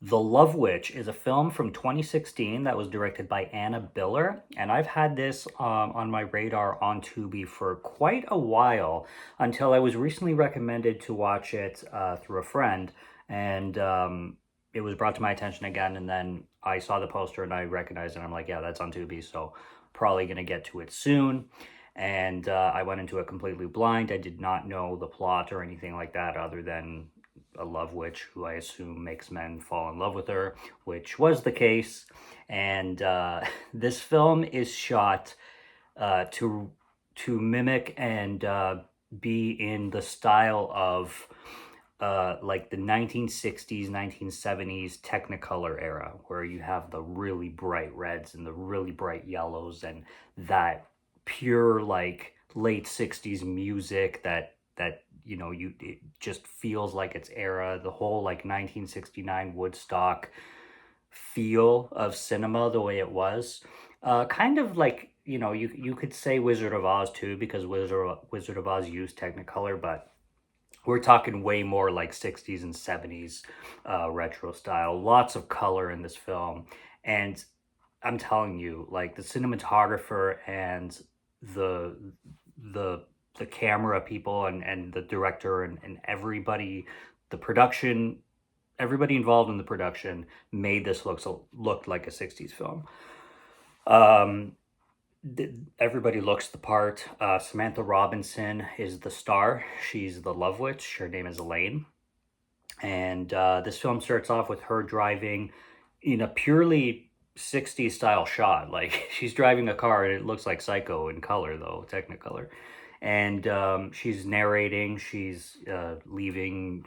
The Love Witch is a film from 2016 that was directed by Anna Biller, and I've had this on my radar on Tubi for quite a while until I was recently recommended to watch it through a friend, and it was brought to my attention again, and then I saw the poster and I recognized it. And I'm like, yeah, that's on Tubi, so probably gonna get to it soon. And I went into it completely blind. I did not know the plot or anything like that, other than a love witch who I assume makes men fall in love with her, which was the case. And this film is shot to mimic and be in the style of like the 1960s, 1970s Technicolor era, where you have the really bright reds and the really bright yellows and that pure like late 60s music that it just feels like its era, the whole like 1969 Woodstock feel of cinema, the way it was. Kind of like, you could say Wizard of Oz too, because Wizard of Oz used Technicolor, but we're talking way more like 60s and 70s retro style. Lots of color in this film. And I'm telling you, like the cinematographer and the the the camera people and the director and everybody, the production, everybody involved in the production made this look like a 60s film. Um, Everybody looks the part. Samantha Robinson is the star. She's the love witch. Her name is Elaine. And this film starts off with her driving in a purely 60s style shot. Like she's driving a car and it looks like Psycho in color, though, Technicolor. And she's narrating, she's leaving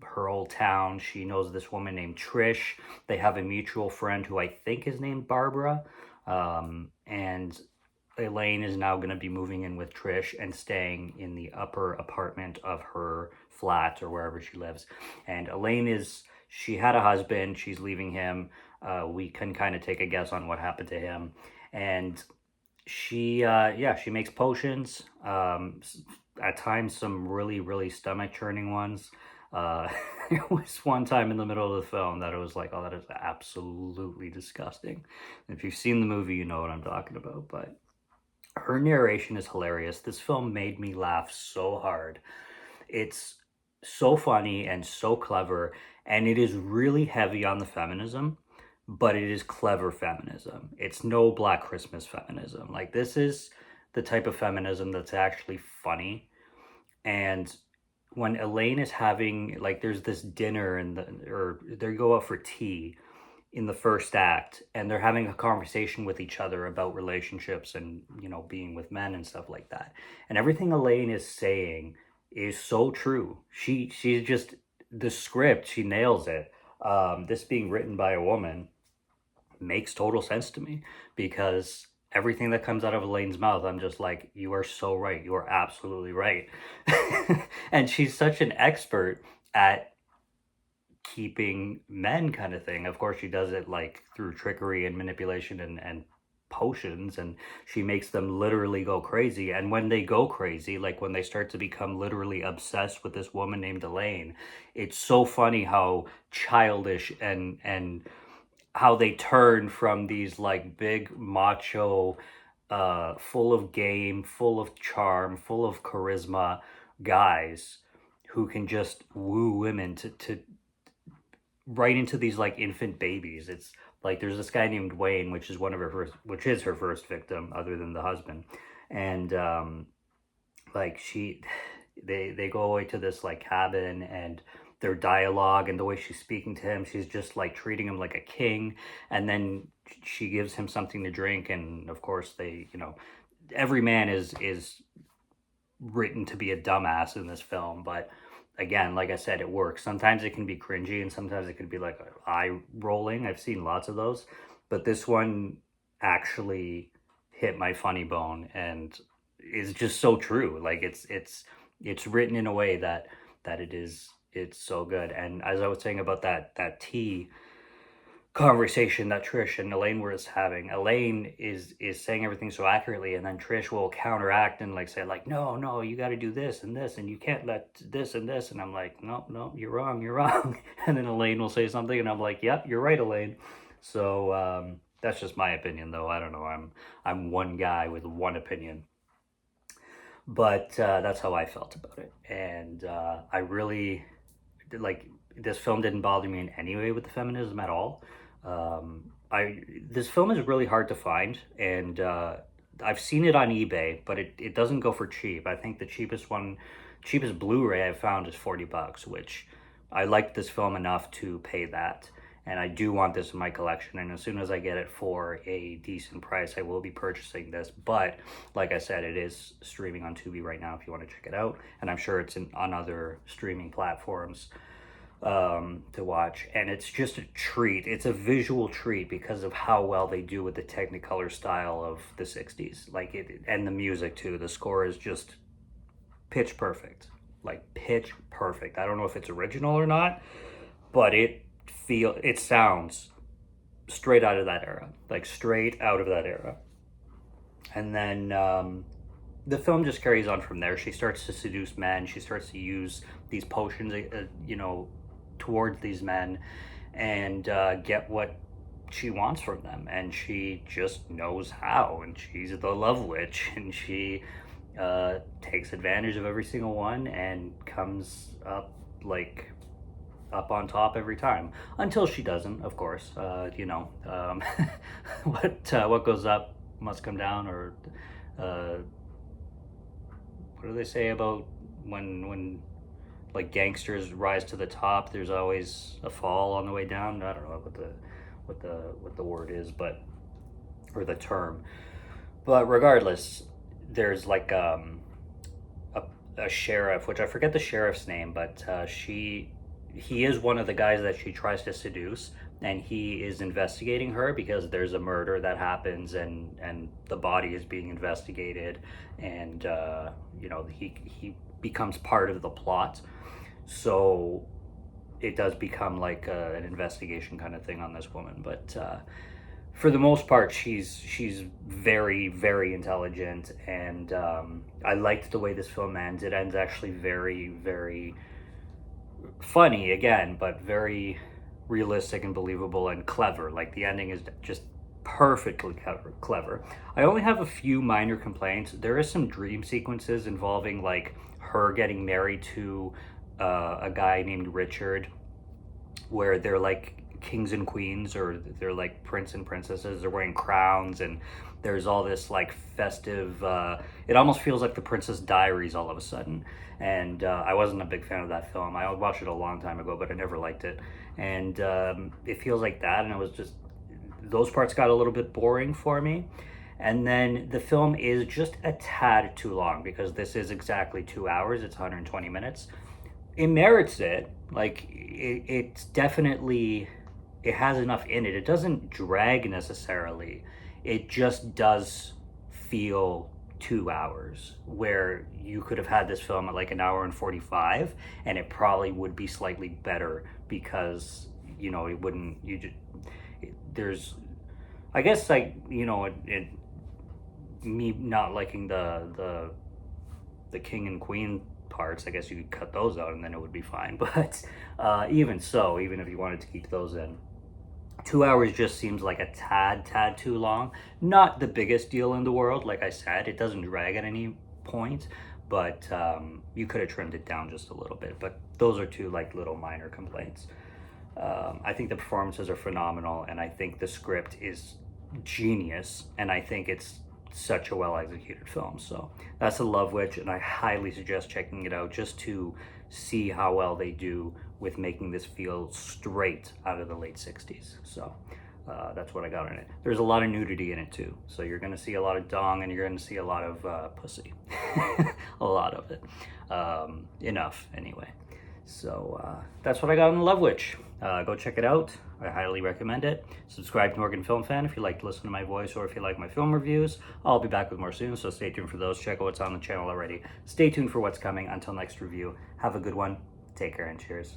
her old town. She knows this woman named Trish. They have a mutual friend who I think is named Barbara. And Elaine is now going to be moving in with Trish and staying in the upper apartment of her flat or wherever she lives. And she had a husband, she's leaving him. We can kind of take a guess on what happened to him. And she makes potions, at times some really, really stomach churning ones. There was one time in the middle of the film that it was like, oh, that is absolutely disgusting. If you've seen the movie, you know what I'm talking about. But her narration is hilarious. This film made me laugh so hard. It's so funny and so clever, and it is really heavy on the feminism, but it is clever feminism. It's no Black Christmas feminism. Like, this is the type of feminism that's actually funny. And when Elaine is having, like, there's this dinner or they go out for tea in the first act, and they're having a conversation with each other about relationships and, being with men and stuff like that. And everything Elaine is saying is so true. She's just, the script, she nails it. This being written by a woman makes total sense to me, because everything that comes out of Elaine's mouth, I'm just like, you are so right. You are absolutely right. And she's such an expert at keeping men, kind of thing. Of course, she does it like through trickery and manipulation and potions, and she makes them literally go crazy. And when they go crazy, like when they start to become literally obsessed with this woman named Elaine, it's so funny how childish and how they turn from these like big macho, full of game, full of charm, full of charisma guys who can just woo women to right into these like infant babies. It's like there's this guy named Wayne, which is her first victim, other than the husband. And like they go away to this like cabin, and their dialogue and the way she's speaking to him, she's just like treating him like a king. And then she gives him something to drink, and of course every man is written to be a dumbass in this film. But again, like I said, it works. Sometimes it can be cringy, and sometimes it can be like eye rolling. I've seen lots of those, but this one actually hit my funny bone and is just so true. Like it's written in a way that it's so good. And as I was saying about that tea, conversation that Trish and Elaine were just having. Elaine is saying everything so accurately, and then Trish will counteract and like say like, no, no, you got to do this and this, and you can't let this and this. And I'm like, no, no, you're wrong, you're wrong. And then Elaine will say something, and I'm like, yep, you're right, Elaine. So that's just my opinion, though. I don't know. I'm one guy with one opinion, but that's how I felt about it, and I really like this film didn't bother me in any way with the feminism at all. I This film is really hard to find, and I've seen it on eBay, but it doesn't go for cheap. I think the cheapest Blu-ray I've found is $40, which I liked this film enough to pay that. And I do want this in my collection, and as soon as I get it for a decent price, I will be purchasing this. But like I said, it is streaming on Tubi right now if you want to check it out, and I'm sure it's on other streaming platforms to watch. And it's just a treat. It's a visual treat because of how well they do with the Technicolor style of the 60s. Like it, and the music too. The score is just pitch perfect. Like pitch perfect. I don't know if it's original or not, but it sounds straight out of that era. Like straight out of that era. And then the film just carries on from there. She starts to seduce men. She starts to use these potions, towards these men, and get what she wants from them. And she just knows how. And she's the love witch, and she takes advantage of every single one and comes up on top every time, until she doesn't, of course. What goes up must come down, or what do they say about when like gangsters rise to the top, there's always a fall on the way down. I don't know what the word is, but, or the term. But regardless, there's like a sheriff, which I forget the sheriff's name, but he is one of the guys that she tries to seduce, and he is investigating her because there's a murder that happens, and the body is being investigated, and he becomes part of the plot. So it does become like an investigation kind of thing on this woman. But for the most part, she's very, very intelligent, and I liked the way this film ends. It ends actually very, very funny again, but very realistic and believable and clever. Like the ending is just perfectly clever. I only have a few minor complaints. There is some dream sequences involving like her getting married to a guy named Richard, where they're like kings and queens, or they're like prince and princesses. They're wearing crowns, and there's all this like festive, it almost feels like the Princess Diaries all of a sudden. And I wasn't a big fan of that film. I watched it a long time ago, but I never liked it. And it feels like that, and it was just, those parts got a little bit boring for me. And then the film is just a tad too long, because this is exactly 2 hours. It's 120 minutes. It merits it. Like it's definitely, it has enough in it. It doesn't drag necessarily. It just does feel 2 hours, where you could have had this film at like an hour and 45, and it probably would be slightly better, because it wouldn't, there's, I guess, like, me not liking the king and queen parts, I guess you could cut those out and then it would be fine. But even so, even if you wanted to keep those in, 2 hours just seems like a tad too long. Not the biggest deal in the world. Like I said, it doesn't drag at any point, but you could have trimmed it down just a little bit. But those are two like little minor complaints. I think the performances are phenomenal, and I think the script is genius, and I think it's such a well executed film. So that's The Love Witch, and I highly suggest checking it out just to see how well they do with making this feel straight out of the late 60s. So that's what I got in it. There's a lot of nudity in it too, so you're gonna see a lot of dong, and you're gonna see a lot of pussy. A lot of it. Enough anyway. So that's what I got on The Love Witch. Go check it out. I highly recommend it. Subscribe to Morgan Film Fan if you like to listen to my voice, or if you like my film reviews. I'll be back with more soon, so stay tuned for those. Check out what's on the channel already. Stay tuned for what's coming. Until next review, have a good one. Take care and cheers.